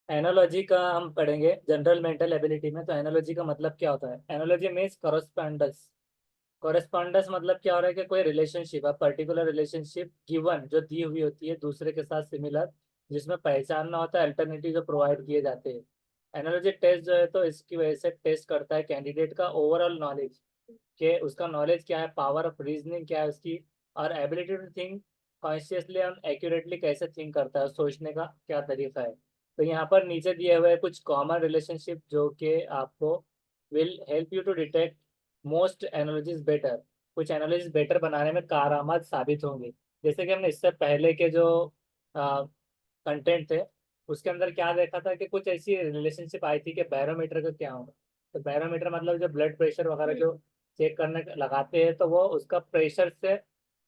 Analogy का हम पढ़ेंगे जनरल मेंटल एबिलिटी में। तो एनालॉजी का मतलब क्या होता है? Analogy means correspondence. कॉरेस्पॉन्डेंस मतलब क्या हो रहा है कि कोई रिलेशनशिप है, पर्टिकुलर रिलेशनशिप गिवन जो दी हुई होती है दूसरे के साथ सिमिलर, जिसमें पहचानना होता है अल्टरनेटिव जो प्रोवाइड किए जाते हैं। एनालॉजी टेस्ट जो है तो इसकी वजह से टेस्ट करता है कैंडिडेट का ओवरऑल नॉलेज, कि उसका नॉलेज क्या है, पावर ऑफ रीजनिंग क्या है उसकी, और एबिलिटी टू थिंक कॉन्शियसली और एक्यूरेटली कैसे थिंक करता है, सोचने का क्या तरीका है। तो यहाँ पर नीचे दिए हुए हैं कुछ कॉमन रिलेशनशिप जो कि आपको will help you to detect most analogies better. कुछ एनालॉजीज बेटर बनाने में कारआमद साबित होंगे। जैसे कि हमने इससे पहले के जो कंटेंट थे उसके अंदर क्या देखा था कि कुछ ऐसी रिलेशनशिप आई थी कि बैरोमीटर का क्या होगा। तो बैरोमीटर मतलब जो ब्लड प्रेशर वगैरह जो चेक करने लगाते हैं तो वो उसका प्रेशर से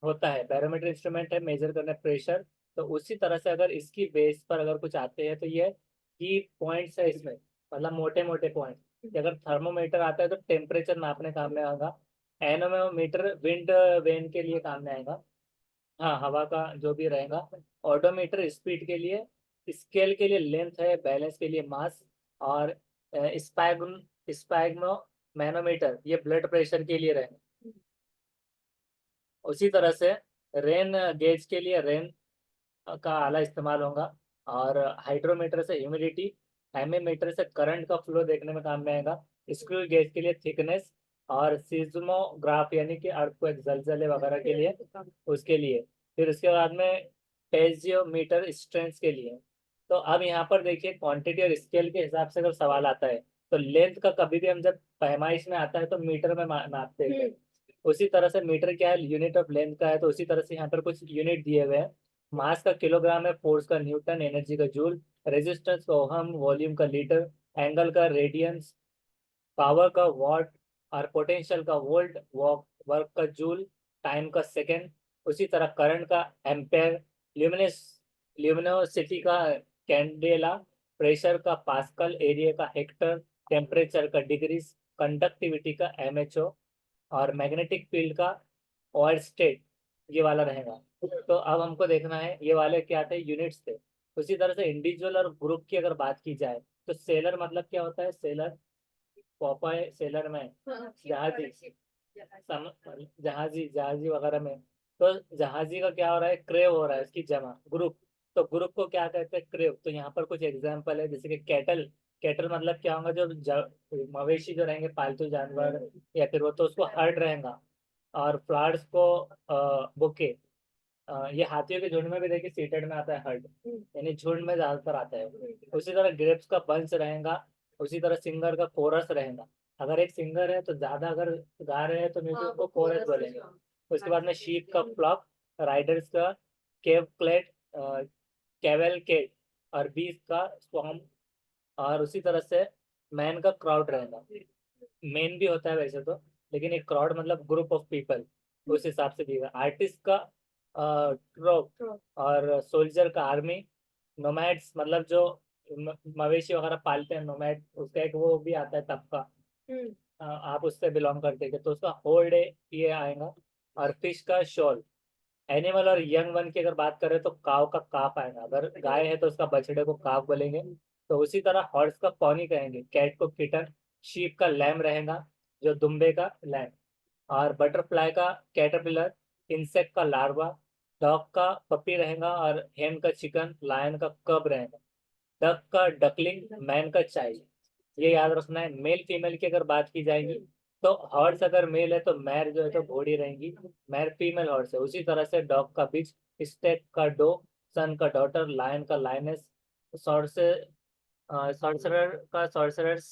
होता है। बैरोमीटर इंस्ट्रूमेंट है मेजर करने प्रेशर। तो उसी तरह से अगर इसकी बेस पर अगर कुछ आते हैं तो ये की पॉइंट्स है इसमें, मतलब मोटे मोटे पॉइंट। अगर थर्मोमीटर आता है तो टेम्परेचर नापने काम में आएगा। एनोमीटर विंड वेन के लिए काम में आएगा, हाँ हवा का जो भी रहेगा। ऑडोमीटर स्पीड के लिए, स्केल के लिए लेंथ है, बैलेंस के लिए मास, और स्पैग्नो मैनोमीटर ये ब्लड प्रेशर के लिए रहेगा। उसी तरह से रेन गेज के लिए रेन का आला इस्तेमाल होगा, और हाइड्रोमीटर से ह्यूमिडिटी, एमीमीटर से करंट का फ्लो देखने में काम में आएगा, स्क्रू गेज के लिए थिकनेस, और सीज्मोग्राफ यानी कि अर्थक्वेक जलजले वगैरह के लिए उसके लिए। फिर उसके बाद में पेजियोमीटर स्ट्रेंथ के लिए। तो अब यहाँ पर देखिए क्वांटिटी और स्केल के हिसाब से अगर सवाल आता है तो लेंथ का कभी भी हम जब पैमाइश में आता है तो मीटर में नापते हैं। उसी तरह से मीटर क्या है, यूनिट ऑफ लेंथ का है, तो उसी तरह से यहाँ पर कुछ यूनिट दिए हुए हैं। मास का किलोग्राम है, फोर्स का न्यूटन, एनर्जी का जूल, रेजिस्टेंस का ओहम, वॉल्यूम का लीटर, एंगल का रेडियंस, पावर का वॉट, और पोटेंशियल का वोल्ट, वर्क का जूल, टाइम का सेकेंड। उसी तरह करंट का एम्पेयर, ल्यूमिनस ल्यूमिनोसिटी का कैंडेला, प्रेशर का पास्कल, एरिया का हेक्टर, टेम्परेचर का डिग्रीज, कंडक्टिविटी का एमएचओ, और मैग्नेटिक फील्ड का स्टेट ये वाला रहेगा। तो अब हमको देखना है ये वाले क्या थे, यूनिट्स थे। उसी तरह से इंडिविजुअल और ग्रुप की अगर बात की जाए तो सेलर मतलब क्या होता है, सेलर पॉपाय सेलर में जहाजी, जहाजी जहाजी वगैरह में। तो जहाजी का क्या हो रहा है, क्रेव हो रहा है, इसकी जमा ग्रुप। तो ग्रुप को क्या कहते हैं, क्रेव। तो यहाँ पर कुछ एग्जांपल है जैसे कि कैटल। कैटल मतलब क्या होगा, जो मवेशी जो रहेंगे पालतू जानवर, या फिर वो तो उसको हर्ड रहेगा। और फ्लावर्स को बुके, ये हाथियों के झुंड में भी देखिए सीटेड में आता है हर्ड, यानी झुंड में ज्यादातर आता है। उसी तरह ग्रेप्स का बंच रहेगा। उसी तरह सिंगर का कोरस रहेगा। अगर एक सिंगर है तो ज्यादा अगर गा रहे हैं तो म्यूजिक को कोरस बोलेंगे। उसके बाद में शीप का फ्लॉक, राइडर्स का केव क्लेट, कैवेलकेड, और बीस का स्वॉर्म। और उसी तरह से मैन का क्राउड रहेगा। मेन भी होता है वैसे तो, लेकिन एक क्राउड मतलब ग्रुप ऑफ पीपल, उस हिसाब से दिएगा। आर्टिस्ट का ट्रोप, और सोल्जर का आर्मी। नोमैड्स मतलब जो मवेशी वगैरह पालते हैं, नोमैड उसका एक वो भी आता है तबका। आप उससे बिलोंग करते हैं तो उसका होल डे ये आएगा। और फिश का शोल। एनिमल और यंग वन की अगर बात करें तो काव का काफ आएगा, अगर गाय है तो उसका बछड़े को काफ बोलेंगे। तो उसी तरह हॉर्स का पॉनी कहेंगे, कैट को किटन, शीप का लैम रहेगा, जो दुम्बे का लैम, और बटरफ्लाई का कैटरपिलर, इंसेक्ट का लार्वा, डॉग का पपी रहेगा, और हेन का चिकन, लायन का कब रहेगा, डक का डकलिंग, मैन का चाइल्ड। ये याद रखना है। मेल फीमेल की अगर बात की जाएगी तो हॉर्स अगर मेल है तो मैर जो है तो घोड़ी रहेंगी, मैर फीमेल हॉर्स है। उसी तरह से डॉग का बिच, स्टेक का डो, सन का डॉटर, लायन का लाइनेस, सॉर्से सॉर्सरर का सॉर्सरर्स,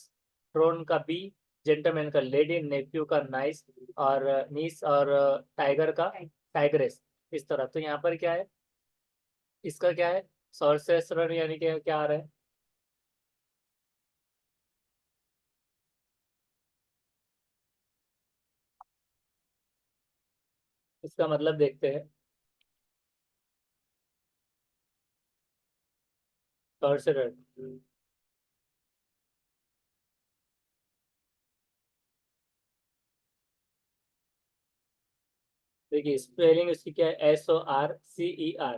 ट्रोन का बी, जेंटलमैन का लेडी, नेफ्यू का नाइस, और नीस, और टाइगर का टाइग्रेस। इस तरह तो यहाँ पर क्या है, इसका क्या है, सॉर्सरर यानी कि क्या आ रहा है, इसका मतलब देखते हैं। सॉर्सरर, देखिए स्पेलिंग इसकी क्या है, SORCER,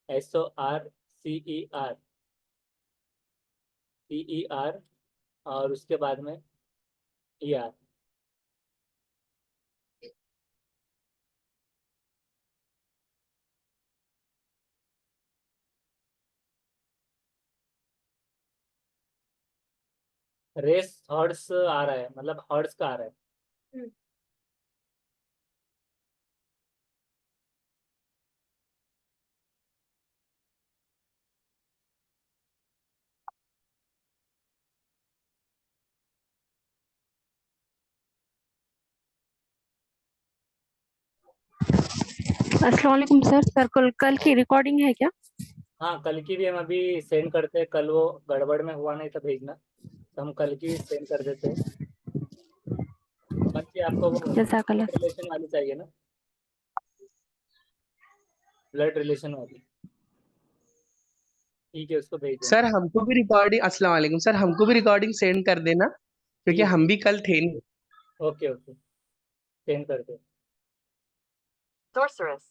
SORCER। EER और उसके बाद में ER। रेस हर्ट्स आ रहा है, मतलब हर्ट्स का आ रहा है। अस्सलाम वालेकुम सर। सर कल की रिकॉर्डिंग है क्या? हाँ, कल की भी हम अभी सेंड करते हैं। कल वो गड़बड़ में हुआ नहीं था भेजना, तो हम कल की सेंड कर देते हैं। बाकी आपको वो जज़ाकल्लाह। ब्लड रिलेशन वाली चाहिए ना, ब्लड रिलेशन वाली। ठीक है, उसको भेज देना। सर हमको भी रिकॉर्डिंग अस्सलाम वालेकुम सर, हमको भी रिकॉर्डिंग सेंड कर देना जी क्योंकि जी, हम भी कल थे नहीं। ओके ओके, सेंड करते हैं। Sorceress।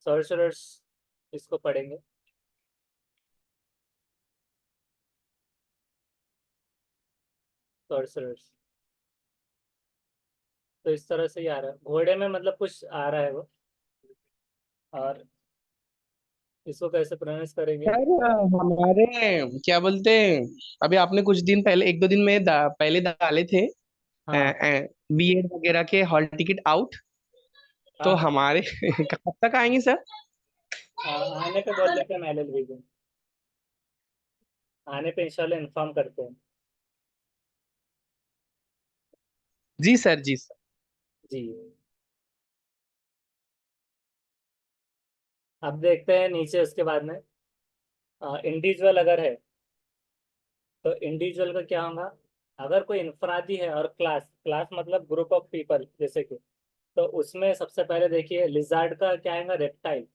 सॉर्सरर्स, इसको पढ़ेंगे। सॉर्सरर्स, तो इस तरह से ही आ रहा है। घोड़े में मतलब कुछ आ रहा है वो, और इसको कैसे प्रोनाउंस करेंगे? सर हमारे क्या बोलते हैं, अभी आपने कुछ दिन पहले एक दो दिन में पहले डाले थे हाँ बीएड वगैरह के हॉल टिकट आउट, हाँ तो हाँ। हमारे कब तक आएंगे सर? आने पे बोल देते हैं, मैं ले भेजें। आने पे इंशाल्लाह इन्फॉर्म करते हैं। जी सर, जी सर। जी। अब देखते हैं नीचे, उसके बाद में इंडिविजुअल अगर है तो इंडिविजुअल का क्या होगा। अगर कोई इनफरादी है और क्लास, क्लास मतलब ग्रुप ऑफ पीपल जैसे कि, तो उसमें सबसे पहले देखिए लिजार्ड का क्या आएगा, reptile.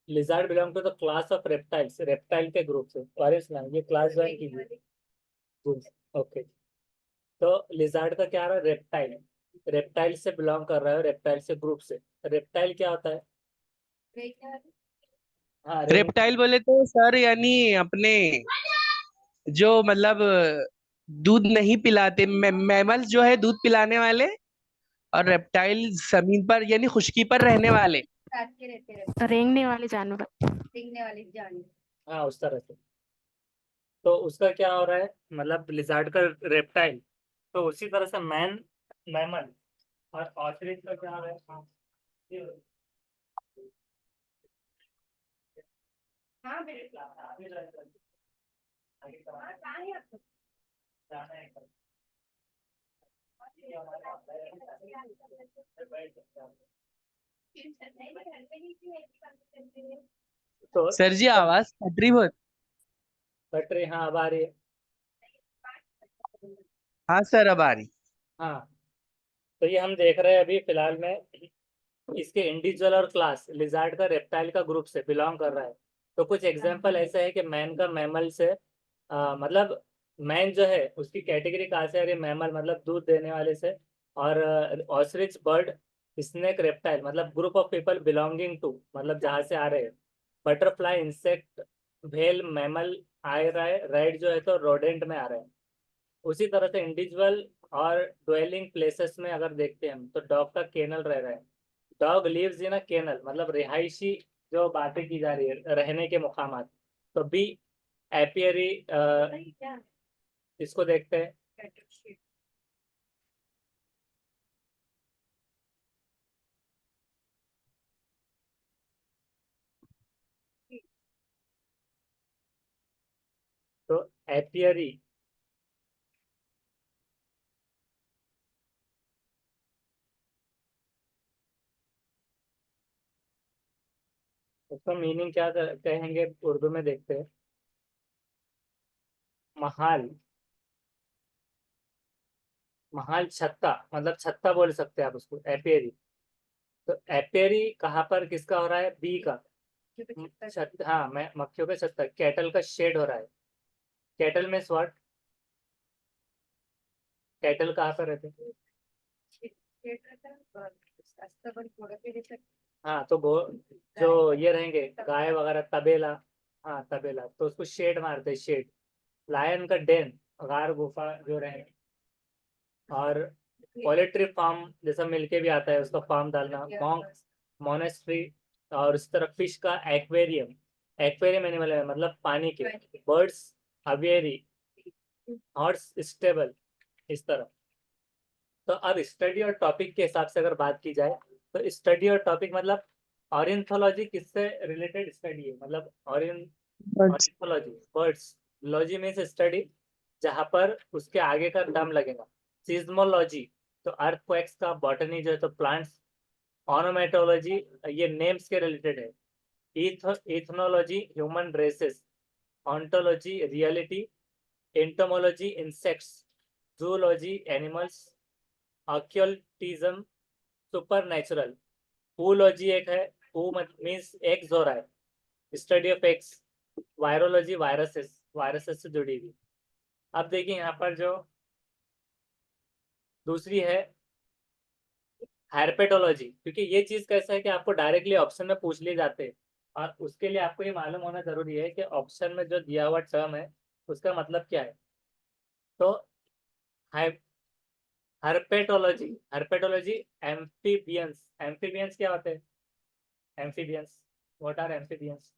Lizard belong to the class of reptiles, reptile के ग्रुप से। और इस्लाम ये क्लास ज्वाइन कीजिए। ओके, तो लिजार्ड का क्या आ रहा है, रेप्टाइल। रेप्टाइल से बिलोंग कर रहा है, रेप्टाइल से ग्रुप से। रेप्टाइल क्या होता है? हाँ, रेन। रेप्टाइल बोले तो सर यानी अपने जो मतलब दूध नहीं पिलाते, मैमल्स जो है दूध पिलाने वाले, और रेप्टाइल जमीन पर यानी खुश्की पर रहने वाले। रेंगने वाले जानवर। हाँ, उस तरह से। तो उसका क्या हो रहा है, मतलब लिजार्ड का रेप्टाइल। तो उसी तरह से मैन, मैमल। और ऑस्ट्रिच का क्या हो रहा है? हाँ, ये- हाँ, मेरे क्लास आगे जाएगा, आगे जाना है कल। ये हमारे बैठ सकते हैं। तो सर जी आवाज फट रही बहुत। कट रही, हाँ अब आ रही है। हाँ सर अब आ रही। हाँ, तो ये हम देख रहे हैं अभी फिलहाल में, इसके इंडिविजुअल और क्लास, लिजार्ड का रेप्टाइल का ग्रुप से बिलोंग कर रहा है। तो कुछ एग्जांपल ऐसे है कि मैन का मैमल से, मतलब मैन जो है उसकी कैटेगरी कहाँ से आ रही है, मैमल मतलब दूध देने वाले से। और ऑस्ट्रिच बर्ड, स्नेक रेप्टाइल मतलब group of people belonging to, मतलब जहाँ से आ रहे हैं। बटरफ्लाई, इंसेक्ट, भेल, मैमल आ रहा है। राइट जो है तो रोडेंट में आ रहा है। उसी तरह से इंडिविजुअल और ड्वेलिंग प्लेसेस में अगर देखते हैं हम, तो डॉग का केनल रह रहा है। Dog lives in a kennel, मतलब रिहायशी जो बातें की जा रही है, रहने के मुकामात। तो बी, एपियरी, इसको देखते हैं। तो एपियरी, उसका मीनिंग क्या कहेंगे उर्दू में, देखते हैं। महाल, महाल छत्ता, मतलब छत्ता बोल सकते हैं आप उसको, एपियरी। तो एपियरी कहाँ पर किसका हो रहा है, बी का। छत, हाँ, मैं मक्खियों का छत्ता, कैटल का शेड हो रहा है। कैटल में स्वॉट, कैटल कहाँ पर रहते हैं? हाँ, तो जो ये रहेंगे गाय वगैरह, तबेला। हाँ, तबेला, तो उसको शेड मारते हैं, शेड। लायन का डेन, गार गुफा जो रहे, और पोल्ट्री फार्म जैसा मिलके भी आता है उसका फार्म डालना, मॉन्क मोनेस्ट्री, और उस तरह फिश का एक्वेरियम, एक्वेरियम एनिमल है मतलब पानी के, बर्ड्स अवियरी, हॉर्स स्टेबल, इस तरह। तो अब स्टडी और टॉपिक के हिसाब से अगर बात की जाए तो स्टडी और टॉपिक मतलब ऑर्निथोलॉजी किससे रिलेटेड स्टडी है, मतलब birds. Ornithology birds, logy means study, जहाँ पर उसके आगे का टर्म लगेगा। सीज्मोलॉजी तो अर्थक्वेक्स का, बॉटनी जो है तो प्लांट्स, ऑर्नामेटोलॉजी ये नेम्स के रिलेटेड है, ethnology human races, ontology reality, entomology insects, zoology animals, occultism super natural, oology एक है, ऊ मीन्स एग्स हो रहा है, study of eggs, virology viruses, viruses से जुड़ी हुई। अब देखिए यहाँ पर जो दूसरी है herpetology, क्योंकि ये चीज कैसा है कि आपको डायरेक्टली ऑप्शन में पूछ लिए जाते हैं, और उसके लिए आपको ये मालूम होना जरूरी है कि ऑप्शन में जो दिया हुआ टर्म है उसका मतलब क्या है। तो हर्पेटोलॉजी, हर्पेटोलॉजी एम्फीबियंस, एम्फीबियंस क्या होते हैं, amphibians, what are amphibians?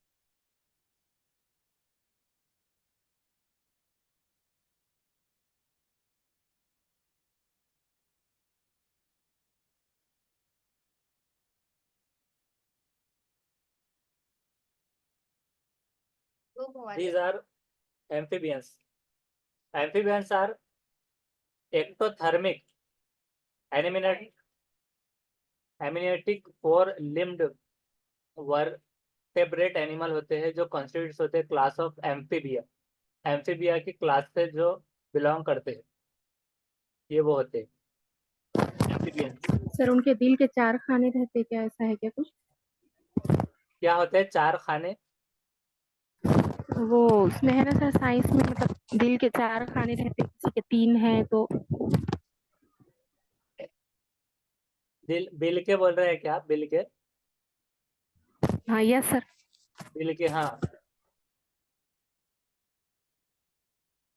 These are amphibians. Amphibians are ectothermic, amniotic, four limbed vertebrate animal होते हैं जो कॉन्स्टिट्यूट होते हैं क्लास ऑफ एम्फीबिया, एम्फीबिया की क्लास से जो बिलोंग करते हैं, ये वो होते हैं एम्फीबियंस। सर उनके दिल के 4 खाने रहते, क्या ऐसा है क्या कुछ? क्या होते हैं चार खाने? वो उसमें है ना सर, साइंस में मतलब दिल के 4 खाने रहते, किसी के 3 है तो। दिल बिल के बोल रहे हैं क्या आप, बिल के? हाँ यस सर। बिल के, हाँ,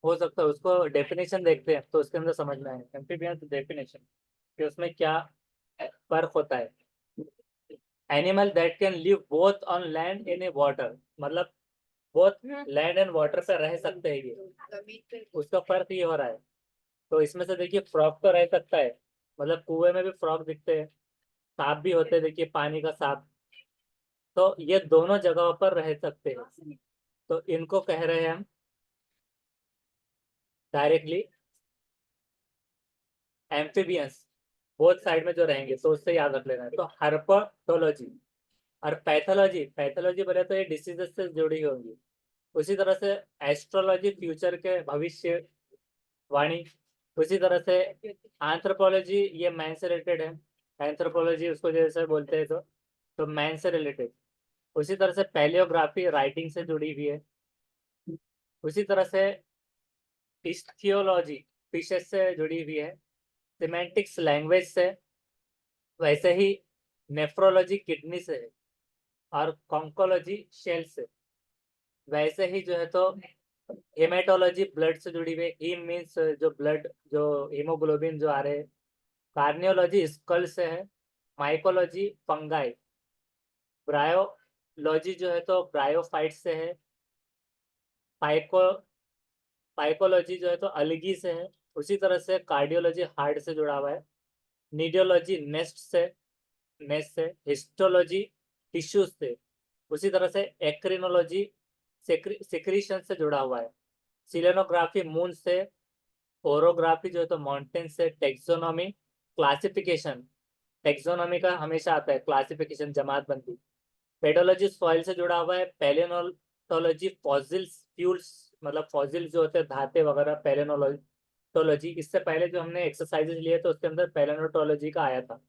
हो सकता है उसको डेफिनेशन देखते हैं तो उसके अंदर समझ में आएगा एम्फीबियंस डेफिनेशन कि उसमें क्या फर्क होता है। Animal that can live both on land in A water, मतलब बोथ लैंड एंड वाटर पे रह सकते हैं, ये उसका फर्क ये हो रहा है। तो इसमें से देखिए फ्रॉग तो रह सकता है, मतलब कुएं में भी फ्रॉग दिखते हैं, सांप भी होते हैं, देखिए पानी का सांप, तो ये दोनों जगहों पर रह सकते हैं। तो इनको कह रहे हैं हम डायरेक्टली एम्फीबियंस, बोथ साइड में जो रहेंगे, तो उससे याद रख लेना है। तो हर्पेटोलॉजी और पैथोलॉजी, पैथोलॉजी बोले तो ये डिसीजेस से जुड़ी होंगी। उसी तरह से एस्ट्रोलॉजी फ्यूचर के भविष्य वाणी, उसी तरह से एंथ्रोपोलॉजी ये मैन से रिलेटेड है, एंथ्रोपोलॉजी उसको जैसे बोलते हैं तो मैन से रिलेटेड। उसी तरह से पैलियोग्राफी राइटिंग से जुड़ी हुई है। उसी तरह से इस्थियोलॉजी फिशेस से जुड़ी हुई है, सिमेंटिक्स लैंग्वेज से, वैसे ही नेफ्रोलॉजी किडनी से है, और कॉन्कोलॉजी शेल से, वैसे ही जो है तो हेमेटोलॉजी ब्लड से जुड़ी हुई है, हीम मीन्स जो ब्लड जो हीमोग्लोबिन जो आ रहे हैं, कार्नियोलॉजी स्कल से है, माइकोलॉजी फंगाई, ब्रायोलॉजी जो है तो ब्रायोफाइट से है, पाइको पाइकोलॉजी जो है तो अलगी से है। उसी तरह से कार्डियोलॉजी हार्ट से जुड़ा हुआ है, नीडियोलॉजी नेस्ट से, हिस्टोलॉजी टिश्यूज से, उसी तरह से एक्रिनोलॉजी सिक्रीशन से जुड़ा हुआ है, सिलेनोग्राफी मून से, ओरोग्राफी जो है तो माउंटेन से, टेक्सोनॉमी क्लासिफिकेशन, टेक्सोनॉमी का हमेशा आता है क्लासिफिकेशन जमात बंदी, पेडोलॉजी सॉइल से जुड़ा हुआ है, पैलेनोटोलॉजी फॉसिल्स फ्यूल्स, मतलब फॉसिल जो होते हैं धाते वगैरह, पैलेनोटोलॉजी इससे पहले जो हमने एक्सरसाइजेस लिए तो उसके अंदर पैलेनोटोलॉजी का आया था।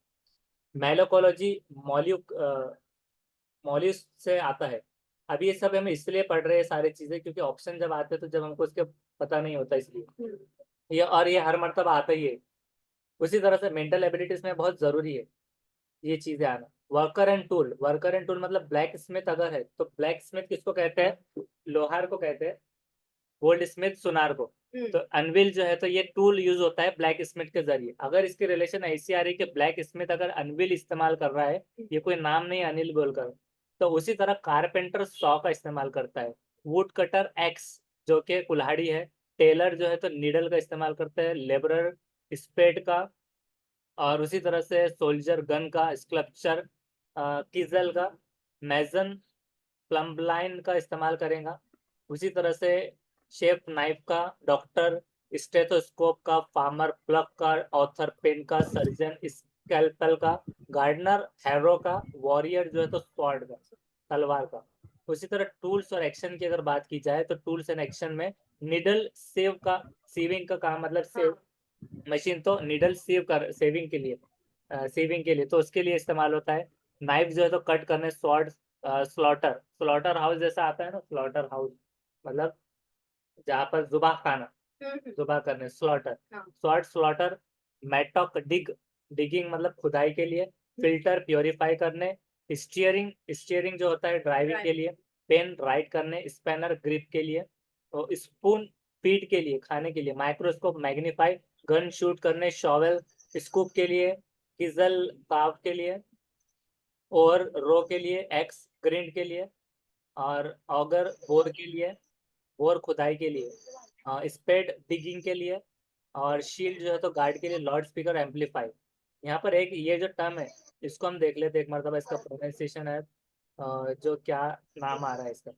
मैलोकोलॉजी मॉल्यूक मॉल्यूस से आता है। अब ये सब हम इसलिए पढ़ रहे हैं सारी चीजें क्योंकि ऑप्शन जब आते हैं तो जब हमको उसके पता नहीं होता, इसलिए ये, और ये हर मर्तबा आता ही है। उसी तरह से मेंटल एबिलिटीज में बहुत जरूरी है ये चीजें आना। Worker and tool, worker and tool मतलब ब्लैक स्मिथ अगर है तो ब्लैक स्मिथ किसको कहते हैं, लोहार को कहते हैं, गोल्ड स्मिथ सुनार को। तो अनविल जो है तो ये टूल यूज होता है ब्लैक स्मिथ के जरिए। अगर इसकी रिलेशन ऐसी आ रही कि ब्लैक स्मिथ अगर अनविल इस्तेमाल कर रहा है, ये कोई नाम नहीं अनिल बोलकर, तो उसी तरह कारपेंटर सॉ का इस्तेमाल करता है, वुड कटर एक्स जो कि कुल्हाड़ी है, टेलर जो है तो नीडल का इस्तेमाल करता है, लेबरर स्पेड का, और उसी तरह से सोल्जर गन का, स्कल्पचर किजल का, मैजन प्लम्बलाइन का इस्तेमाल करेगा। उसी तरह से शेफ नाइफ का, डॉक्टर स्टेथोस्कोप का, फार्मर प्लग का, ऑथर पेन का, सर्जन स्कैल्पल का, गार्डनर हैरो का, वॉरियर जो है तो स्वॉर्ड का, तलवार का। उसी तरह टूल्स और एक्शन की अगर बात की जाए तो टूल्स एंड एक्शन में निडल सेव का, सीविंग का काम, मतलब सेव मशीन तो निडल सेव कर सेविंग के लिए, सेविंग के लिए तो उसके लिए इस्तेमाल होता है। नाइफ जो है तो कट करने, स्वॉर्ड स्लॉटर, स्लॉटर हाउस जैसा आता है ना, स्लॉटर हाउस मतलब जहाँ पर जुबा खाना, जुबा करने, स्लॉटर। स्वॉर्ड स्लॉटर, मेटॉक डिग, डिगिंग मतलब खुदाई के लिए, फिल्टर प्योरीफाई करने, स्टीयरिंग, स्टीयरिंग जो होता है ड्राइविंग के लिए, पेन राइट करने, स्पैनर ग्रिप के लिए, और स्पून फीड के लिए, खाने के लिए, माइक्रोस्कोप मैग्नीफाई, गन शूट करने, शॉवेल स्कूप के लिए, किजल काव के लिए, और रो के लिए, एक्स ग्रिंड के लिए, और ऑगर बोर के लिए, बोर खुदाई के लिए, स्पेड डिगिंग के लिए, और शील्ड जो है तो गार्ड के लिए, लाउड स्पीकर एम्पलीफाई। यहाँ पर एक ये जो टर्म है इसको हम देख लेते एक मरतबा, इसका प्रोनाउंसिएशन है, जो क्या नाम आ रहा है इसका,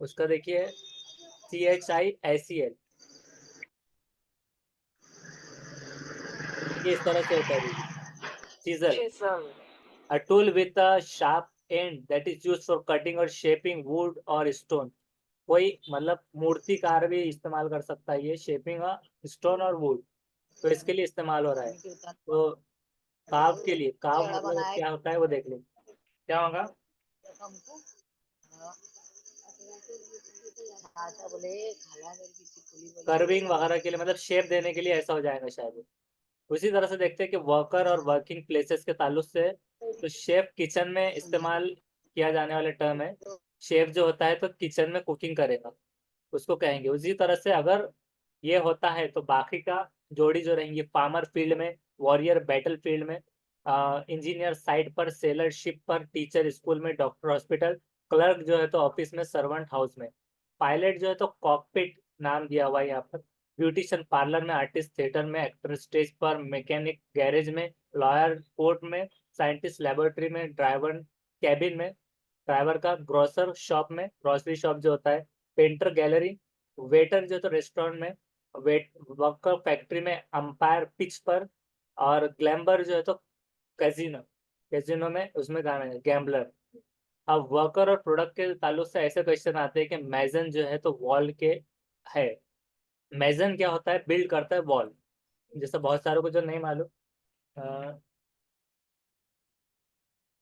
उसका देखिए, CHISEL, ये इस तरह से होता है। Chisel, a tool with a sharp end that is used for cutting or shaping wood or stone। कोई मतलब मूर्तिकार भी इस्तेमाल कर सकता है ये, शेपिंग स्टोन और वुड, तो इसके लिए इस्तेमाल हो रहा है। तो काव के लिए, काव मतलब क्या होता है वो देख ले, क्या होगा, कर्विंग वगैरह के लिए, मतलब शेप देने के लिए ऐसा हो जाएगा शायद। उसी तरह से देखते हैं कि वर्कर और वर्किंग प्लेसेस के ताल्लुक से, तो शेफ किचन में इस्तेमाल किया जाने वाला टर्म है। शेफ जो होता है तो किचन में कुकिंग करेगा, उसको कहेंगे। उसी तरह से अगर ये होता है तो बाकी का जोड़ी जो रहेंगी, फार्मर फील्ड में, वॉरियर बैटल फील्ड में, इंजीनियर साइट पर, सेलर शिप पर, टीचर स्कूल में, डॉक्टर हॉस्पिटल, क्लर्क जो है तो ऑफिस में, सर्वेंट हाउस में, पायलट जो है तो कॉकपिट नाम दिया हुआ है यहाँ पर, ब्यूटिशियन पार्लर में, आर्टिस्ट थिएटर में, एक्टर स्टेज पर, मैकेनिक गैरेज में, लॉयर कोर्ट में, साइंटिस्ट लेबोरेटरी में, ड्राइवर कैबिन में, ड्राइवर का ग्रोसर शॉप में, ग्रोसरी शॉप जो होता है, पेंटर गैलरी, वेटर जो तो रेस्टोरेंट में, वेट वर्कर फैक्ट्री में, अंपायर पिच पर, और ग्लैम्बर जो है तो कैसीनो, कैसीनो में उसमें गाना है गैम्बलर। अब वर्कर और प्रोडक्ट के ताल्लुक से ऐसे क्वेश्चन आते हैं कि मैजन जो है तो वॉल के है, मैजन क्या होता है, बिल्ड करता है वॉल, जैसे बहुत सारों को जो नहीं मालूम,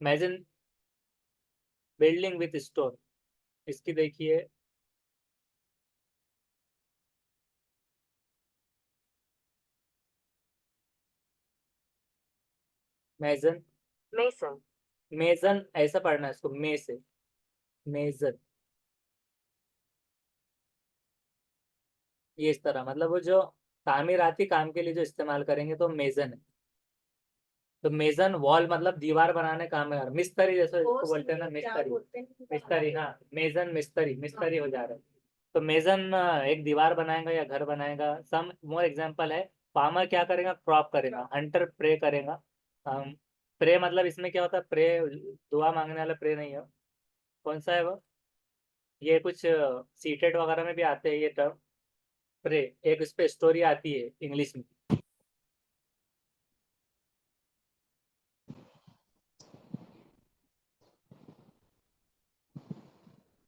मैजन बिल्डिंग विथ स्टोन, इसकी देखिए, मैजन, मेसन, मेजन ऐसा पढ़ना है इसको, मे से, मेजन, ये इस तरह, मतलब वो जो तामीराती काम के लिए जो इस्तेमाल करेंगे तो मेजन है। तो मेजन वॉल मतलब दीवार बनाने काम में, मिस्त्री जैसे इसको बोलते हैं ना, मिस्त्री, मिस्त्री, हाँ मेजन मिस्त्री, मिस्त्री हो जा रहा है। तो मेजन एक दीवार बनाएगा या घर बनाएगा। सम मोर एग्जांपल है, फार्मर क्या करेगा, क्रॉप करेगा, हंटर प्रे करेगा। प्रे मतलब इसमें क्या होता है, प्रे दुआ मांगने वाला प्रे नहीं है, कौन सा है वो, ये कुछ सीटेड वगैरह में भी आते हैं ये टर्म, प्रे, एक इस पे स्टोरी आती है इंग्लिश में,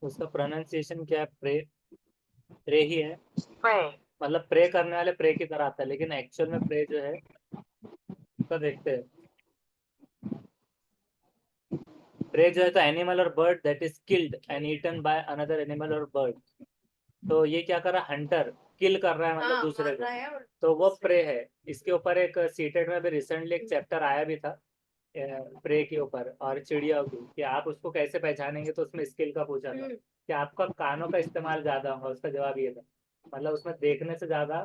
उसका प्रोनाउंसिएशन क्या है, प्रे, प्रे ही है, मतलब प्रे करने वाले प्रे की तरह आता है, लेकिन एक्चुअल में प्रे जो है उसका देखते हैं। प्रे जो है तो एनिमल और bird that is killed and eaten by another animal और बर्ड। तो ये क्या कर रहा है, हंटर किल कर रहा है मतलब दूसरे को, तो वो प्रे है। इसके ऊपर एक सीटेड में भी रिसेंटली एक चैप्टर आया भी था, प्रे के ऊपर और चिड़िया की, कि आप उसको कैसे पहचानेंगे, तो उसमें स्किल का पूछा था कि आपका कानों का इस्तेमाल ज्यादा होगा। उसका जवाब ये था, मतलब उसमें देखने से ज्यादा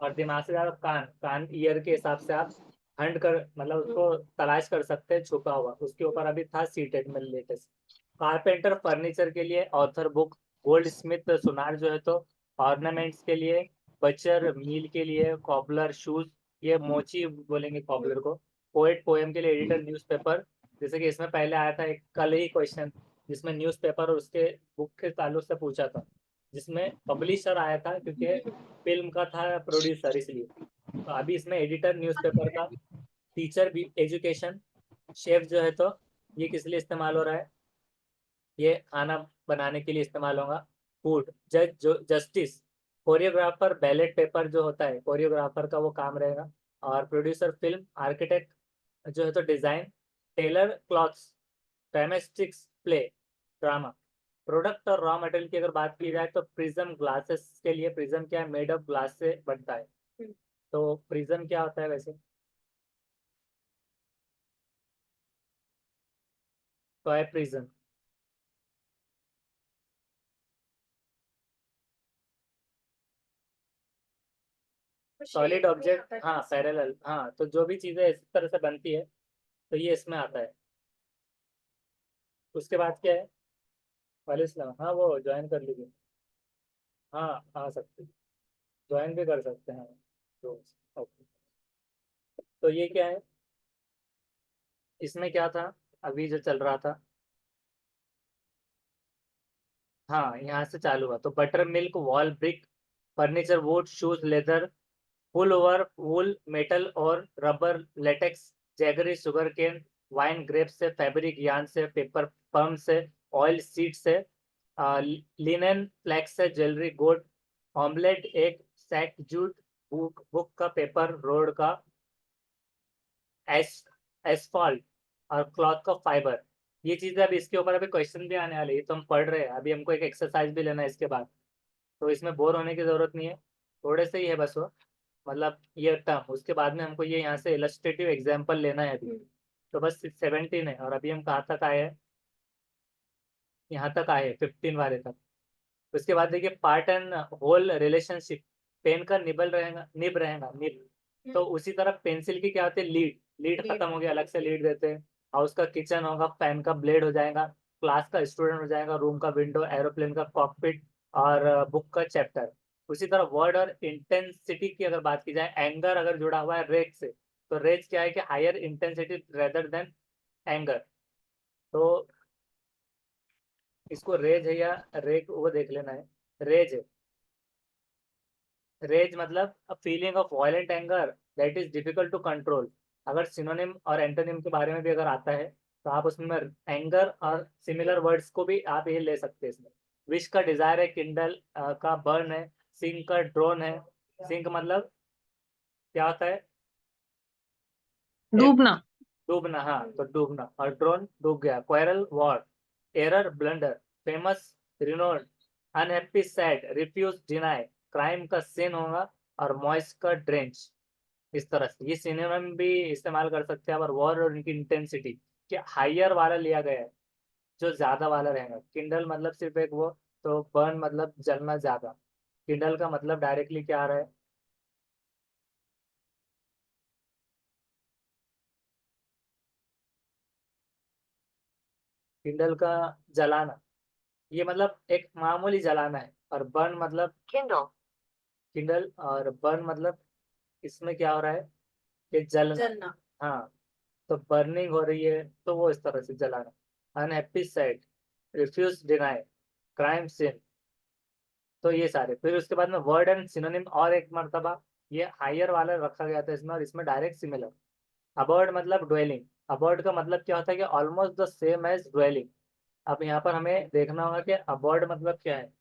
और दिमाग से ज्यादा कान कान ईयर के हिसाब से आप हंट कर, मतलब उसको तलाश कर सकते हैं छुपा हुआ। उसके ऊपर अभी था सीटेड में लेटेस्ट। कारपेंटर फर्नीचर के लिए ऑथर बुक, गोल्ड स्मिथ सुनार जो है तो ऑर्नामेंट्स के लिए, बचर मील के लिए, कॉबलर शूज, ये मोची बोलेंगे कॉबलर को। पोएट पोएम के लिए एडिटर न्यूज़पेपर, जैसे कि इसमें पहले आया था एक कल ही क्वेश्चन जिसमें न्यूज़पेपर और उसके बुक के ताल्लुक से पूछा था, जिसमें पब्लिशर आया था क्योंकि फिल्म का था प्रोड्यूसर इसलिए। तो अभी इसमें एडिटर न्यूज़पेपर का, टीचर भी एजुकेशन, शेफ जो है तो ये किस लिए इस्तेमाल हो रहा है, ये खाना बनाने के लिए इस्तेमाल होगा। फूड, जज जो जस्टिस, कोरियोग्राफर बैलेट पेपर जो होता है कोरियोग्राफर का वो काम रहेगा। और प्रोड्यूसर फिल्म, आर्किटेक्ट जो है तो design, tailor clothes, dramatics play drama. Product और रॉ मटेरियल की अगर बात की जाए तो प्रिज्म ग्लासेस के लिए, प्रिज्म क्या है, मेड ऑफ ग्लास से बनता है। तो प्रिज्म क्या होता है वैसे, तो है प्रिज्म सॉलिड ऑब्जेक्ट, हाँ पैरेलल, हाँ तो जो भी चीजें इस तरह से बनती है तो ये इसमें आता है। उसके बाद क्या है, वालेकुम, हाँ वो ज्वाइन कर लीजिए। हाँ आ सकते, ज्वाइन भी कर सकते हैं। तो ओके, तो ये क्या है, इसमें क्या था अभी जो चल रहा था, हाँ यहाँ से चालू हुआ। तो butter milk, wall brick, furniture, wood, shoes, leather, pull over, wool, metal और rubber, latex, jaggery, sugar cane, wine grape से, फैब्रिक यार्न से, पेपर पम्प से, ऑयल सीड से, लिनन फ्लैक्स से, jewellery, gold, omelette, egg, sack, jute, book book का paper, road का एस asphalt और क्लॉथ का फाइबर। ये चीजें अभी इसके ऊपर अभी क्वेश्चन भी आने वाले हैं, ये तो हम पढ़ रहे हैं अभी, हमको एक एक्सरसाइज भी लेना है इसके बाद। तो इसमें बोर होने की जरूरत नहीं है, थोड़े से ही है बस वो, मतलब ये टर्म। उसके बाद में हमको ये यहाँ से इलस्ट्रेटिव एग्जाम्पल लेना है अभी। तो बस 17 है और अभी हम कहाँ तक आए हैं, यहाँ तक आए 15 वाले तक। उसके बाद देखिए part and whole relationship, pen का निबल रहेगा, निब रहेगा, निब। तो उसी तरह पेंसिल की क्या होती है, लीड, लीड खत्म हो गया, अलग से लीड देते हैं। हाउस का किचन होगा, फैन का ब्लेड हो जाएगा, क्लास का स्टूडेंट हो जाएगा, रूम का विंडो, एरोप्लेन का कॉकपिट और बुक का चैप्टर। उसी तरह वर्ड और इंटेंसिटी की अगर बात की जाए, एंगर अगर जुड़ा हुआ है रेज से, तो रेज क्या है कि higher intensity rather than anger. तो इसको रेज है या रेग वो देख लेना है। रेज है, रेज मतलब a feeling of violent anger that is difficult to control. अगर सिनोनिम और एंटोनिम के बारे में भी अगर आता है तो आप उसमें एंगर और सिमिलर वर्ड्स को भी आप ये ले सकते हैं इसमें। विश का डिजायर है, किंडल का बर्न है, सिंक का ड्रोन है। सिंक मतलब क्या होता है, एक डूबना। डूबना, हाँ तो डूबना। और ड्रोन डूब गया। Quarrel war, error blunder, famous renowned, unhappy sad, refuse deny, crime का सीन होगा, और मॉइस्ट का ड्रेंच। इस तरह से ये सिनोनिम भी इस्तेमाल कर सकते हैं। और वॉर और उनकी इंटेंसिटी, कि हाइयर वाला लिया गया है, जो ज्यादा वाला रहेगा। किंडल मतलब सिर्फ एक वो, तो बर्न मतलब जलना ज्यादा। किंडल का मतलब डायरेक्टली क्या आ रहा है, किंडल का जलाना, ये मतलब एक मामूली जलाना है। और बर्न मतलब किंडल, किंडल और बर्न मतलब इसमें क्या हो रहा है कि जलना। हाँ, तो बर्निंग हो रही है तो वो इस तरह से जलाना। Unhappy sad, refuse deny, crime scene. तो ये सारे, फिर उसके बाद में वर्ड एंड सिनोनिम और एक मर्तबा ये हायर वाला रखा गया था इसमें, और इसमें डायरेक्ट सिमिलर। अबर्ड मतलब ड्वेलिंग, अबर्ड का मतलब क्या होता है कि almost the same as dwelling. अब यहाँ पर हमें देखना होगा कि अबर्ड मतलब क्या है,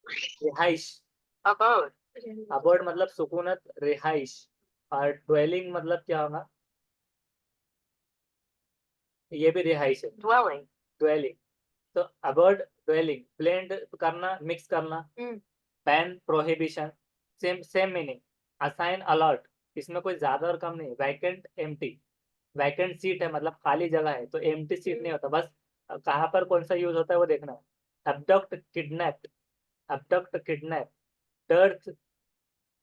रिहाइश। अबर्ड, अबर्ड मतलब सुकूनत, रिहाइश। और ड्वेलिंग मतलब क्या होगा, ये भी रिहाइश है, ड्वेलिंग, ड्वेलिंग। तो अबर्ड ड्वेलिंग, ब्लेंड करना, मिक्स करना। Ban, prohibition, same same meaning. Assign, alert, इसमें कोई ज्यादा और कम नहीं। वैकेंट, एम्प्टी, वैकेंट सीट है मतलब खाली जगह है, तो एम्प्टी सीट नहीं होता। बस कहाँ पर कौन सा यूज होता है वो देखना है। Abduct kidnap, abduct kidnap, dearth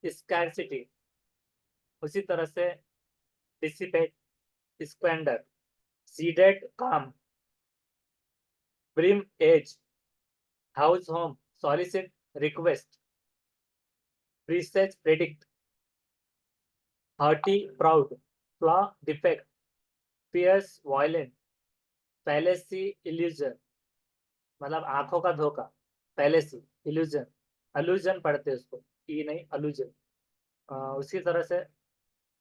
scarcity, उसी तरह से dissipate squander, sedate calm, brim edge, house home, solicit request, presage predict, haughty proud, flaw defect, fierce violent, fallacy illusion मतलब आंखों का धोखा, पैलेसी इल्यूजन, अलूजन पढ़ते हैं उसको, ई नहीं अलूजन। उसी तरह से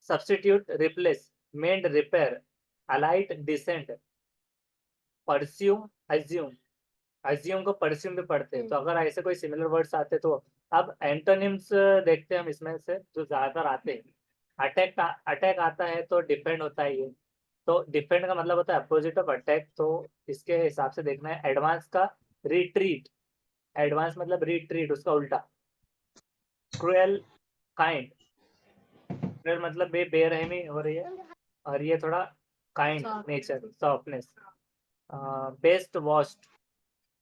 substitute replace, mend repair, alight descend, presume assume, assume को परस्यूम भी पढ़ते हैं। तो अगर ऐसे कोई सिमिलर वर्ड्स आते तो अब एंटोनिम्स देखते हैं हम इसमें से जो ज्यादातर आते हैं। अटैक, अटैक आता है तो डिफेंड होता है ये। तो डिफेंड का मतलब होता है अपोजिट ऑफ अटैक, तो इसके हिसाब से देखना है। एडवांस का रिट्रीट, एडवांस मतलब रिट्रीट उसका उल्टा। क्रुएल काइंड, क्रुएल मतलब बेरहमी हो रही है, और ये थोड़ा kind nature, softness. Best worst,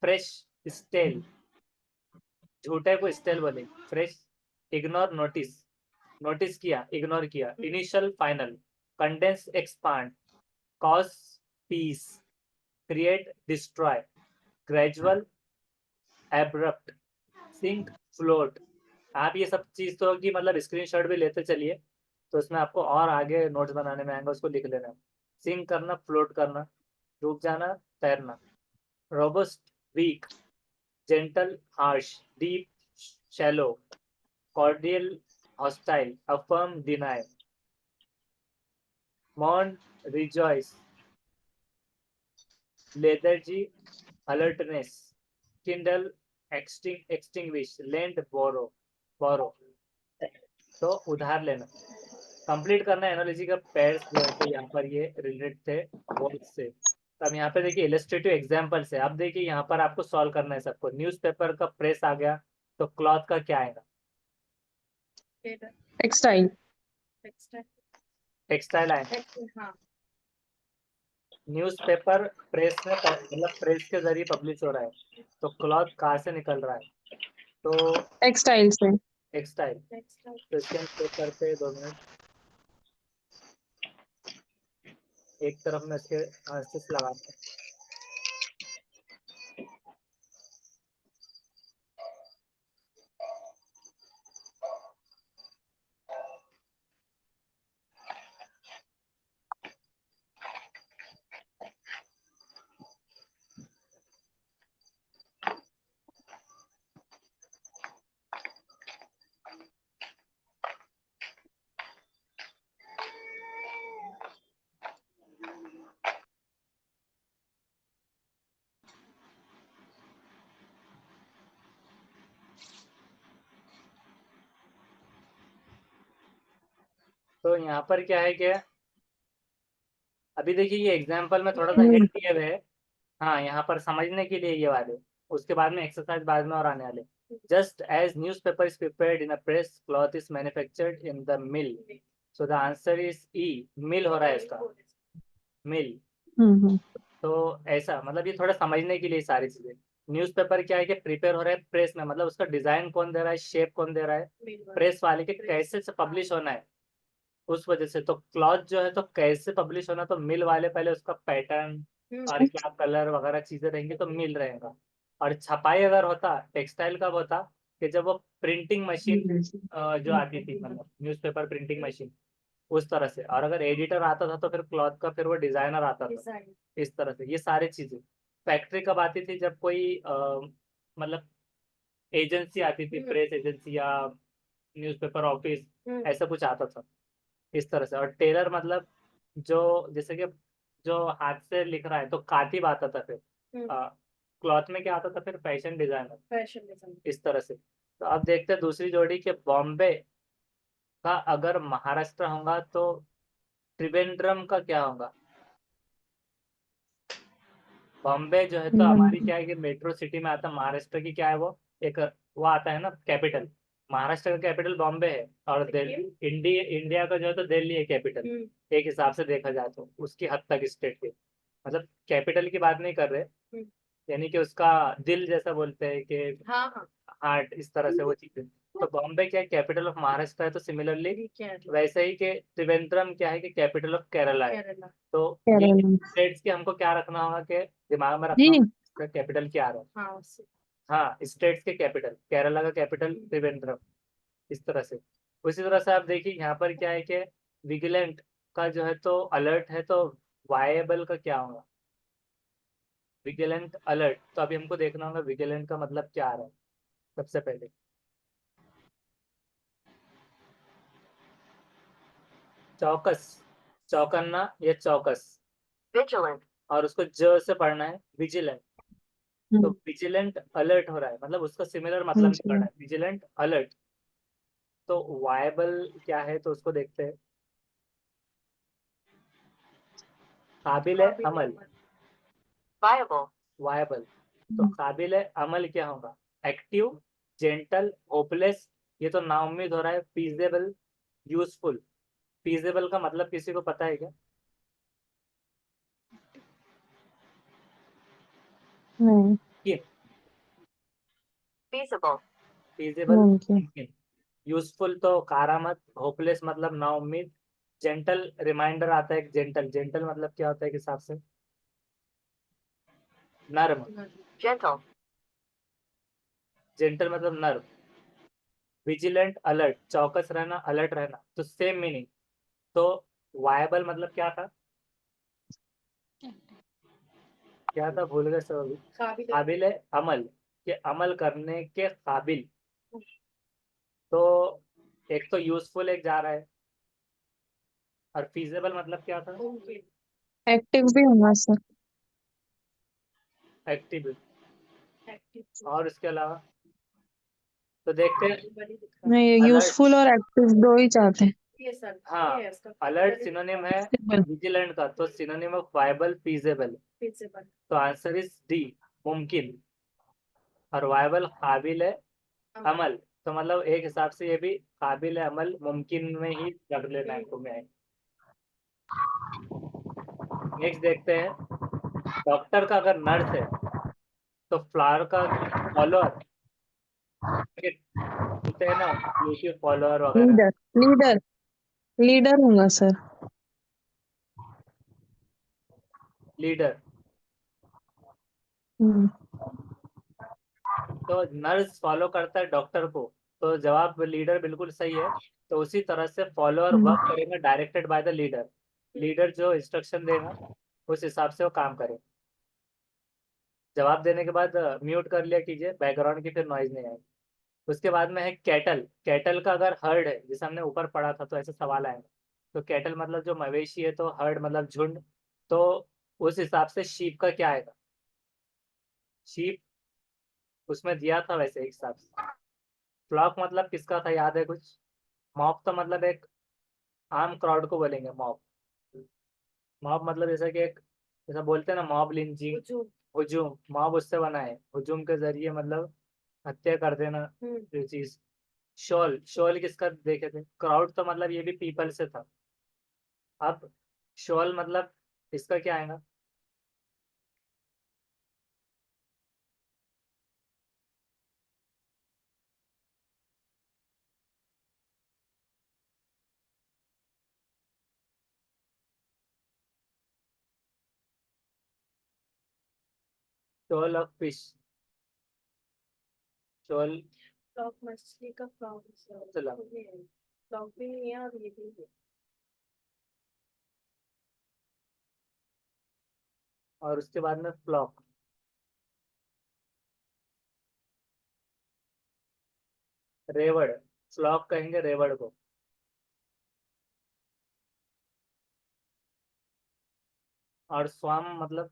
fresh stale, झूठे को स्टेल बोले, फ्रेश। इग्नोर नोटिस, नोटिस किया इग्नोर किया। Initial final, condense expand, cause peace, create destroy, gradual abrupt, sink float. आप ये सब चीज तो होगी, मतलब स्क्रीनशॉट भी लेते चलिए, तो इसमें आपको और आगे नोट्स बनाने में आएंगे, उसको लिख लेना। सिंक करना, फ्लोट करना, डूब जाना, तैरना। Robust weak, gentle harsh, deep shallow, cordial hostile, affirm deny, mourn rejoice, lethargy alertness, kindle extinguish, lend borrow। तो उधार लेना। कंप्लीट करना एनालॉजी का पेयर्स जो है, तो यहाँ पर ये रिलेटेड थे वर्ड से। तो अब यहाँ पे देखिए इलस्ट्रेटिव एग्जांपल से, अब देखिए यहाँ पर आपको सॉल्व करना है सबको। न्यूज़पेपर का प्रेस आ गया, तो क्लॉथ का क्या आएगा? टेक्सटाइल। टेक्सटाइल आएगा। न्यूज़पेपर प्रेस में मतलब प्रेस के जरिए पब्लिश हो रहा है, तो क्लॉथ कहाँ से निकल रहा है? तो टेक्सटाइल से। टेक्सटाइल। तो इसके हम चेक करते हैं, 2 मिनट। एक तरफ में इसके आंसर्स लगाते हैं। तो यहाँ पर क्या है कि अभी देखिए ये एग्जाम्पल में थोड़ा सा हिंट दिए हुए है। हाँ, यहाँ पर समझने के लिए ये वाले, उसके बाद में एक्सरसाइज बाद में और आने वाले। Just as newspaper is prepared in a press, cloth is manufactured in the mill. So the answer is E, mill हो रहा है इसका, मिल। तो ऐसा मतलब ये थोड़ा समझने के लिए सारी चीजें। न्यूज़पेपर क्या है कि प्रिपेयर हो रहा है प्रेस में, मतलब उसका डिजाइन कौन दे रहा है, शेप कौन दे रहा है? प्रेस वाले के कैसे से पब्लिश होना है, उस वजह से। तो क्लॉथ जो है तो कैसे पब्लिश होना, तो मिल वाले पहले उसका पैटर्न और क्या कलर वगैरह चीजें रहेंगी, तो मिल रहेगा। और छपाई अगर होता, टेक्सटाइल कब होता कि जब वो प्रिंटिंग मशीन जो आती थी, मतलब न्यूज़पेपर प्रिंटिंग मशीन, उस तरह से। और अगर एडिटर आता था तो फिर क्लॉथ का फिर वो डिजाइनर आता था, इस तरह से। ये सारी चीजें। फैक्ट्री कब आती थी, जब कोई मतलब एजेंसी आती थी, प्रेस एजेंसी या न्यूज़पेपर ऑफिस, ऐसा कुछ आता था, इस तरह से। और टेलर मतलब जो जैसे कि जो हाथ से लिख रहा है, तो कातिब आता था फिर। क्लॉथ में क्या आता था फिर? फैशन डिजाइनर, इस तरह से। तो अब देखते हैं दूसरी जोड़ी के बॉम्बे का अगर महाराष्ट्र होगा तो त्रिवेंद्रम का क्या होगा? बॉम्बे जो है तो हमारी क्या है कि मेट्रो सिटी में आता, महाराष्ट्र की क्या है वो, एक वो आता है ना कैपिटल। महाराष्ट्र का कैपिटल बॉम्बे है, और दिल्ली इंडिया का जो है तो दिल्ली है कैपिटल। एक हिसाब से देखा जाए तो उसकी हद तक स्टेट के, मतलब कैपिटल की बात नहीं कर रहे, यानी कि उसका दिल जैसा बोलते हैं कि हाँ हाँ हार्ट, इस तरह से वो चीजें। तो बॉम्बे क्या है, कैपिटल ऑफ महाराष्ट्र है, तो सिमिलरली वैसे ही कि त्रिवेंद्रम क्या है कि कैपिटल ऑफ केरला है। केरला तो ये केरला स्टेट्स के हमको क्या रखना होगा कि दिमाग में जी। रखना होगा इसका कैपिटल क्या आ रहा है। हाँ उससे हाँ, स्टेट्स के कैपिटल, केरला का कैपिटल त्रिवेंद्रम, इस तरह से। उसी तरह से आप देखिए यहाँ पर क्या है कि विजिलेंट का जो है तो अलर्ट है, तो वायबल का क्या होगा, विजिलेंट अलर्ट। तो अभी हमको देखना होगा विजिलेंट का मतलब क्या आ रहा है सबसे पहले। चौकस, चौकन्ना या चौकस, विजिलेंट और उसको ज से पढ़ना है विजिलेंट। तो हम्म, विजिलेंट अलर्ट हो रहा है, मतलब उसका सिमिलर मतलब जी। निकल रहा है, विजिलेंट अलर्ट। तो वायबल क्या है, तो उसको देखते हैं। काबिल अमल, वायबल वायबल। तो काबिल अमल क्या होगा, एक्टिव, जेंटल, होपलेस, ये तो नाउम्मीद हो रहा है, फीजेबल, यूजफुल। फीजेबल का मतलब किसी को पता है क्या? नहीं। कि फीजिबल फीजेबल मुमकिन। मुमकिन, यूजफुल तो कारामत, होपलेस मतलब नाउम्मीद, जेंटल रिमाइंडर आता है, जेंटल, जेंटल मतलब क्या होता है किस हिसाब से, नर्म, जेंटल जेंटल मतलब नर्म। विजिलेंट अलर्ट, चौकस रहना, अलर्ट रहना, तो सेम मीनिंग। तो वायबल मतलब क्या था, क्या था भूल गए सब अभी। काबिल अमल, के अमल करने के काबिल। तो एक तो यूजफुल एक जा रहा है, और फीजेबल मतलब क्या था, एक्टिव भी होगा सर। एक्टिव। और इसके अलावा तो देखते हैं नहीं, अलर्ट। यूजफुल और एक्टिव दो ही चाहते हैं। हाँ, अलर्ट सिनोनिम है Flexible। विजिलेंट का, तो सिनोनिम ऑफ वायबल फीजेबल। तो आंसर इज डी, मुमकिन। और वायबल काबिल है अमल, तो मतलब एक हिसाब से ये भी काबिल अमल मुमकिन में ही रख लेना है तुम्हें। नेक्स्ट देखते हैं, डॉक्टर का अगर नर्स है तो फ्लावर का फॉलोअर, बोलते हैं ना यूट्यूब फॉलोअर वगैरह। लीडर, लीडर, लीडर होगा सर। लीडर, हम्म, तो नर्स फॉलो करता है डॉक्टर को, तो जवाब लीडर बिल्कुल सही है। तो उसी तरह से फॉलोअर हम्म, वर्क करेगा directed by the leader, leader जो इंस्ट्रक्शन देगा उस हिसाब से वो काम करे। जवाब देने के बाद म्यूट कर लिया कीजिए बैकग्राउंड की, फिर नॉइज नहीं आएगी। उसके बाद में है कैटल, कैटल का अगर हर्ड है जैसे हमने ऊपर पढ़ा था तो ऐसे सवाल आएगा। तो कैटल मतलब जो मवेशी है, तो हर्ड मतलब झुंड। तो उस हिसाब से शीप का क्या आएगा, शीप उसमें दिया था वैसे एक हिसाब से। फ्लॉक मतलब किसका था, याद है कुछ? मॉब तो मतलब एक आम क्राउड को बोलेंगे मॉब। मॉब मतलब जैसा कि एक, जैसा बोलते हैं ना मॉब लिंचिंग, हुजूम, मॉब उससे बना है, हुजूम के जरिए मतलब हत्या कर देना, ये चीज। शोल, शोल किसका देखे थे, क्राउड तो मतलब ये भी पीपल से था। अब शोल मतलब इसका क्या आएगा, शोल ऑफ फिश, शोल फ्लॉक मछली का फ्लॉक चला। फ्लॉक भी नहीं है और ये भी है। और उसके बाद में फ्लॉक, रेवड़, फ्लॉक कहेंगे रेवड़ को। और स्वाम मतलब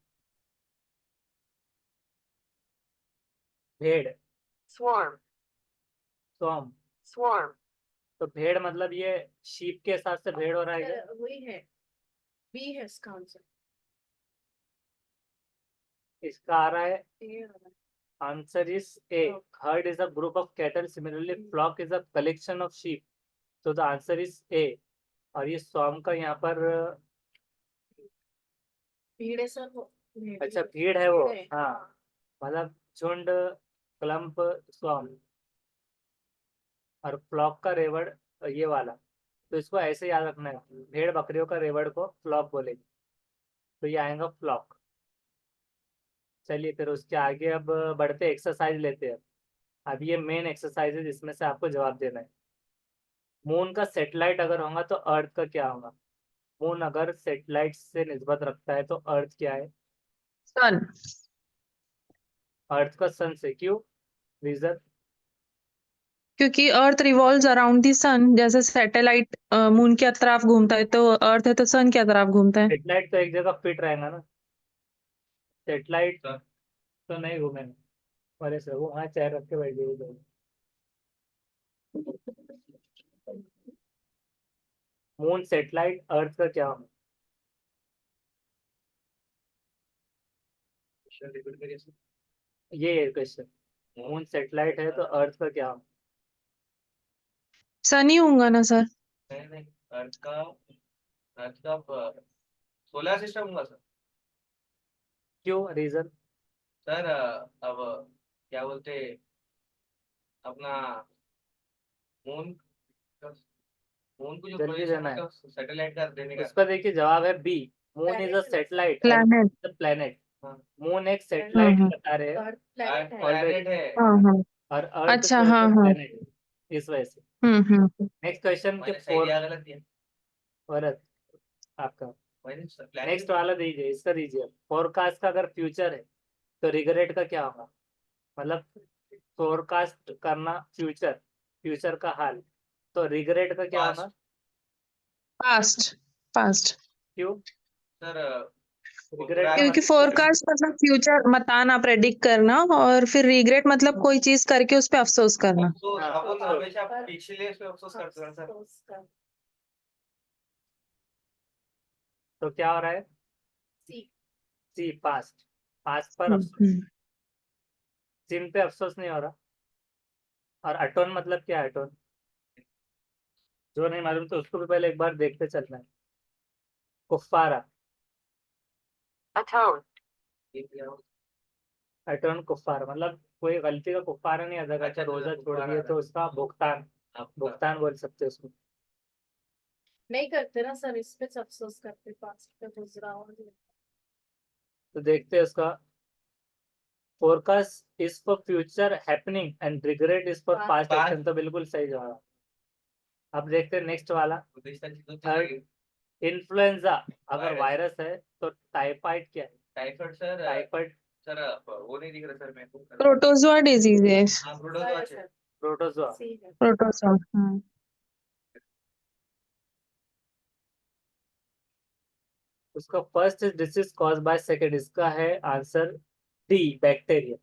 भेड़, स्वार्म स्वाम। स्वार्म तो भेड़ मतलब ये शीप के साथ से भेड़ हो रहा है क्या? वही है, बी है इसका आंसर। इसका आ रहा है, ये वाला। Answer is a, herd is a group of cattle, similarly flock is a collection of sheep, so the answer is A। और ये स्वार्म का यहाँ पर भीड़ है सर वो अच्छा भीड़ है वो, हाँ मतलब झुंड, क्लम्प, स्वार्म। और फ्लॉक का रेवड़ ये वाला, तो इसको ऐसे याद रखना है, भेड़ बकरियों का रेवड़ को फ्लॉक बोलेंगे, तो ये आएगा फ्लॉक। चलिए फिर उसके आगे अब बढ़ते, एक्सरसाइज लेते हैं। अब ये मेन एक्सरसाइज है जिसमें से आपको जवाब देना है। मून का सेटेलाइट अगर होगा तो अर्थ का क्या होगा? मून अगर सेटेलाइट से निस्बत रखता है तो अर्थ क्या है? सन। अर्थ का सन से, क्यों? रीजन? क्योंकि अर्थ रिवॉल्व्स अराउंड द सन, जैसे सैटेलाइट मून की तरफ घूमता है तो अर्थ है तो सन की तरफ घूमता है। सेटेलाइट तो एक जगह फिट रहेगा ना, सेटेलाइट तो नहीं घूमेगा। अरे सर वो वहाँ चेयर रख के बैठ गई। मून सेटेलाइट अर्थ का क्या होगा? ये क्वेश्चन, मून सेटेलाइट है तो अर्थ का क्या होगा? सन ही होगा ना सर। नहीं, अर्थ का सोलर सिस्टम होगा सर। क्यों? रीजन? सर अब क्या बोलते, अपना मून मून को जो जल्दी देना है सैटेलाइट का देने का। उसका। देखिए जवाब है B, moon is a satellite, planet. Planet. Moon एक सेटेलाइट हाँ बता रहे हैं प्लैनेट है। हाँ हाँ। और अर्थ अच्छा, जो हाँ है हाँ। प्लेनेट, इस वजह से। हम्म। नेक्स्ट क्वेश्चन के मैंने सही दिया गलत दिया। औरत आपका मैंने नेक्स्ट वाला दीजिए, इसका दीजिए। फोरकास्ट का अगर फ्यूचर है तो रिग्रेट का क्या होगा? मतलब फोरकास्ट करना फ्यूचर, फ्यूचर का हाल, तो रिग्रेट का क्या Past. होगा? पास्ट। पास्ट। क्यों? सर रिग्रेट का क्योंकि मतलब फोरकास्ट मतलब फ्यूचर बताना, प्रेडिक्ट करना, और फिर रिग्रेट मतलब कोई चीज करके उस पे अफसोस करना। अपन हमेशा पिछले पे अफसोस करते हैं सर। तो क्या हो रहा है? सी, पास्ट। पास्ट पर अफसोस, हम्म। सिन पे अफसोस नहीं हो रहा। और अटोन मतलब क्या है? अटोन जो नहीं मालूम तो उसको भी पहले एक बार देखते चलना है। कुफ्फारा, अटोन, अटोन कुफ्फारा मतलब कोई गलती का कुफ्फारा नहीं अदा करता, रोजा छोड़ दिए तो उसका भुगतान, भुगतान बोल सकते हैं उसको। नहीं करते ना सर, इस पे अफसोस करते, पास्ट पे गुजरा और तो देखते हैं उसका। Forecast is for future happening and regret is for past action, तो बिल्कुल सही जवाब। अब देखते हैं नेक्स्ट वाला। इन्फ्लुएंजा अगर वायरस है तो टाइफाइड क्या है? टाइफाइड सर, टाइफाइड सर वो नहीं दिख रहा सर मेरे को। प्रोटोजोआ डिजीज है। हाँ प्रोटोजोआ है। प्रोटोजोआ। प्रोटोजोआ। हाँ। उसका first disease cause by second, इसका है आंसर डी, बैक्टीरिया।